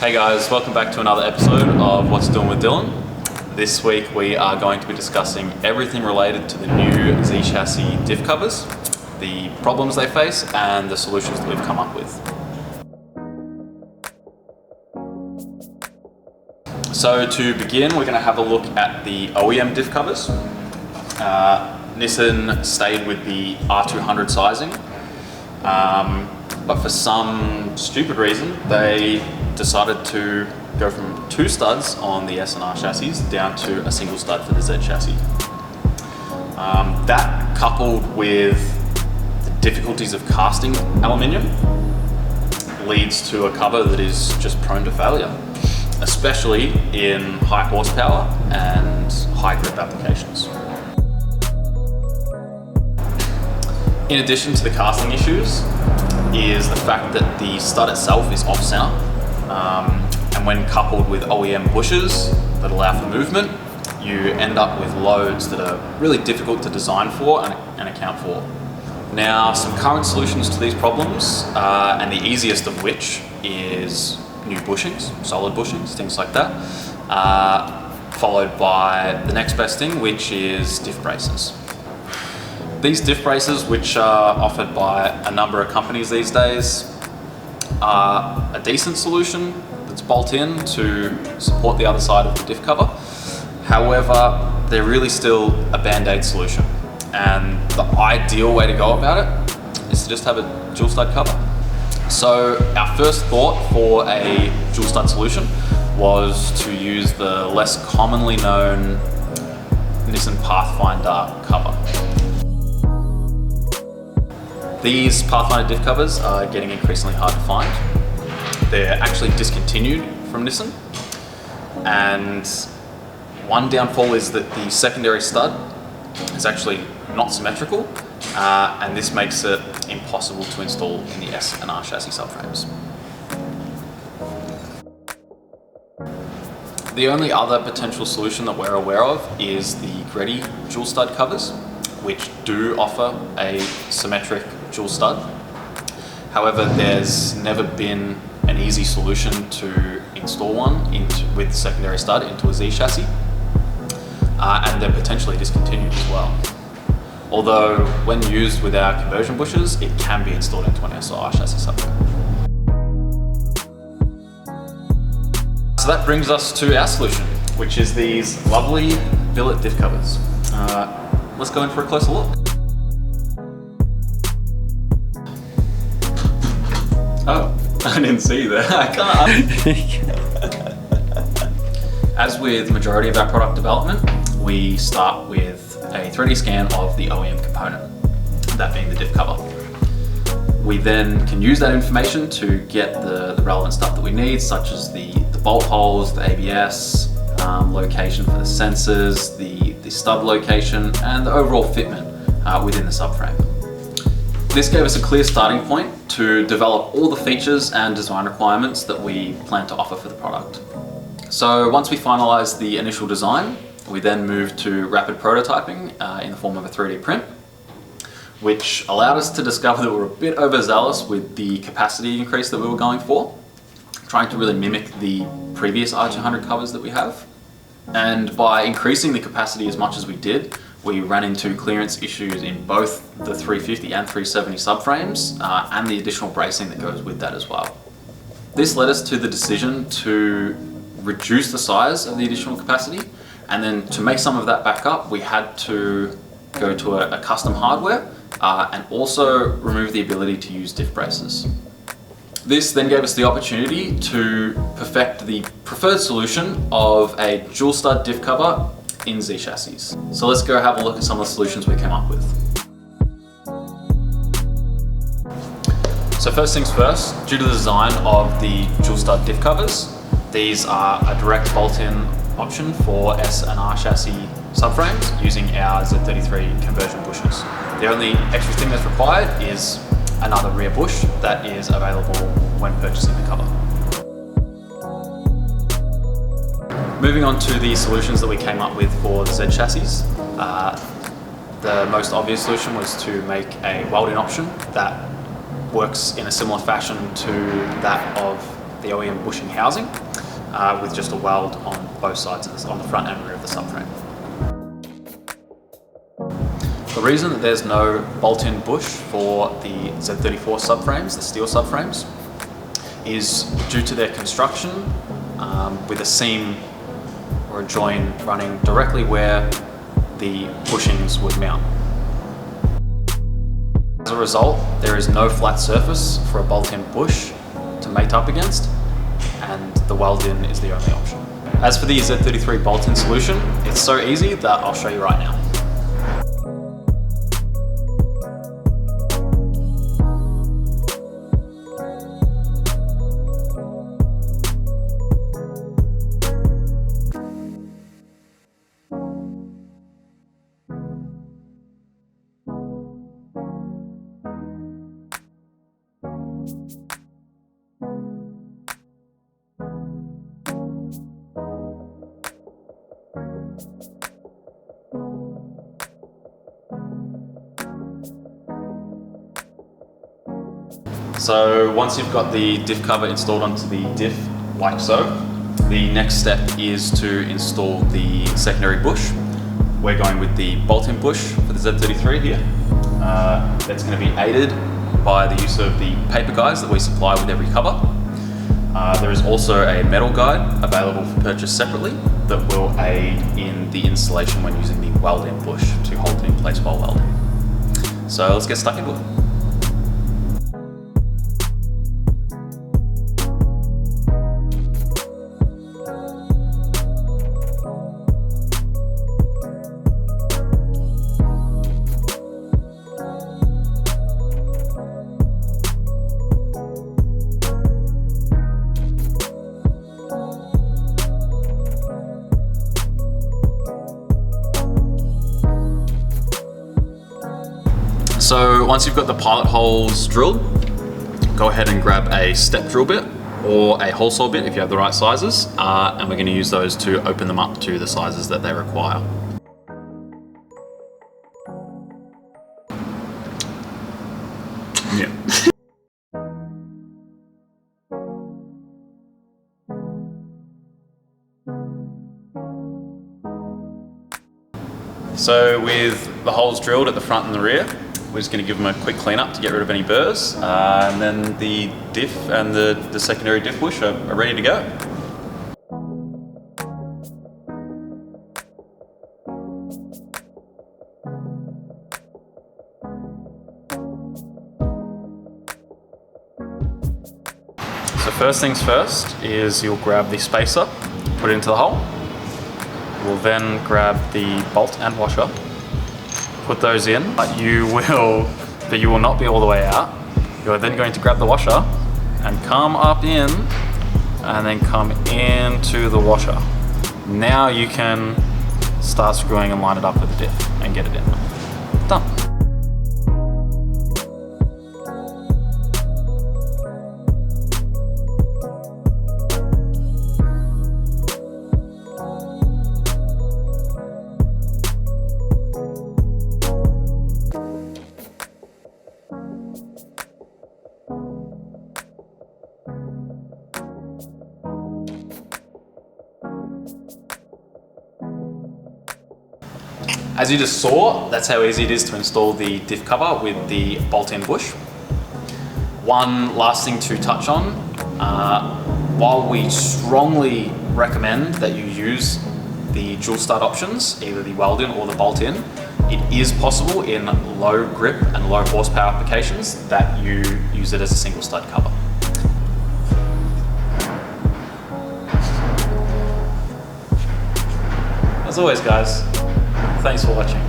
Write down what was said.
Hey guys, welcome back to another episode of What's Doing with Dylan. This week we are going to be discussing everything related to the new Z chassis diff covers, the problems they face and the solutions that we've come up with. So to begin, we're going to have a look at the OEM diff covers. Nissan stayed with the R200 sizing, but for some stupid reason they decided to go from 2 studs on the S and R chassis down to a single stud for the Z chassis. That, coupled with the difficulties of casting aluminium, leads to a cover that is just prone to failure, especially in high horsepower and high grip applications. In addition to the casting issues is the fact that the stud itself is off center, and when coupled with OEM bushes that allow for movement, you end up with loads that are really difficult to design for and account for. Now, some current solutions to these problems, and the easiest of which is new bushings, solid bushings, things like that, followed by the next best thing, which is diff braces. These diff braces, which are offered by a number of companies these days, are a decent solution that's bolt in to support the other side of the diff cover. However, they're really still a band-aid solution, and the ideal way to go about it is to just have a dual stud cover. So our first thought for a dual stud solution was to use the less commonly known Nissan Pathfinder cover. These Pathfinder diff covers are getting increasingly hard to find. They're actually discontinued from Nissan, and one downfall is that the secondary stud is actually not symmetrical, and this makes it impossible to install in the S and R chassis subframes. The only other potential solution that we're aware of is the Greddy dual stud covers, which do offer a symmetric dual stud. However, there's never been an easy solution to install one with the secondary stud into a Z chassis, and they're potentially discontinued as well. Although, when used with our conversion bushes, it can be installed into an S or R chassis subframe. So that brings us to our solution, which is these lovely Billet diff covers. Let's go in for a closer look. Oh, I didn't see that. I can't. As with the majority of our product development, we start with a 3D scan of the OEM component, that being the diff cover. We then can use that information to get the relevant stuff that we need, such as the bolt holes, the ABS, location for the sensors, the stud location, and the overall fitment within the subframe. This gave us a clear starting point to develop all the features and design requirements that we plan to offer for the product. So once we finalized the initial design, we then moved to rapid prototyping in the form of a 3D print, which allowed us to discover that we were a bit overzealous with the capacity increase that we were going for, trying to really mimic the previous R200 covers that we have. And by increasing the capacity as much as we did, we ran into clearance issues in both the 350 and 370 subframes, and the additional bracing that goes with that as well. This led us to the decision to reduce the size of the additional capacity, and then to make some of that back up, we had to go to a custom hardware, and also remove the ability to use diff braces. This then gave us the opportunity to perfect the preferred solution of a dual stud diff cover in Z chassis. So let's go have a look at some of the solutions we came up with. So first things first, due to the design of the dual stud diff covers, these are a direct bolt-in option for S and R chassis subframes using our Z33 conversion bushes. The only extra thing that's required is another rear bush that is available when purchasing the cover. Moving on to the solutions that we came up with for the Z chassis, the most obvious solution was to make a welding option that works in a similar fashion to that of the OEM bushing housing with just a weld on both sides of this, on the front and rear of the subframe. The reason that there's no bolt-in bush for the Z34 subframes, the steel subframes, is due to their construction with a seam or a join running directly where the bushings would mount. As a result, there is no flat surface for a bolt-in bush to mate up against, and the weld-in is the only option. As for the Z33 bolt-in solution, it's so easy that I'll show you right now. So once you've got the diff cover installed onto the diff, like so, the next step is to install the secondary bush. We're going with the bolt-in bush for the Z33 here. That's going to be aided by the use of the paper guides that we supply with every cover. There is also a metal guide available for purchase separately that will aid in the installation when using the weld-in bush to hold it in place while welding. So let's get stuck into it. So once you've got the pilot holes drilled, go ahead and grab a step drill bit or a hole saw bit if you have the right sizes, and we're going to use those to open them up to the sizes that they require. Yeah. So with the holes drilled at the front and the rear, we're just going to give them a quick clean up to get rid of any burrs, and then the diff and the secondary diff bush are ready to go. So first things first is you'll grab the spacer, put it into the hole. We'll then grab the bolt and washer, put those in, but you will not be all the way out. You're then going to grab the washer and come up in, and then come into the washer. Now you can start screwing and line it up with the diff and get it in. Done. As you just saw, that's how easy it is to install the diff cover with the bolt-in bush. One last thing to touch on, while we strongly recommend that you use the dual start options, either the weld-in or the bolt-in, it is possible in low grip and low horsepower applications that you use it as a single stud cover. As always guys, thanks for watching.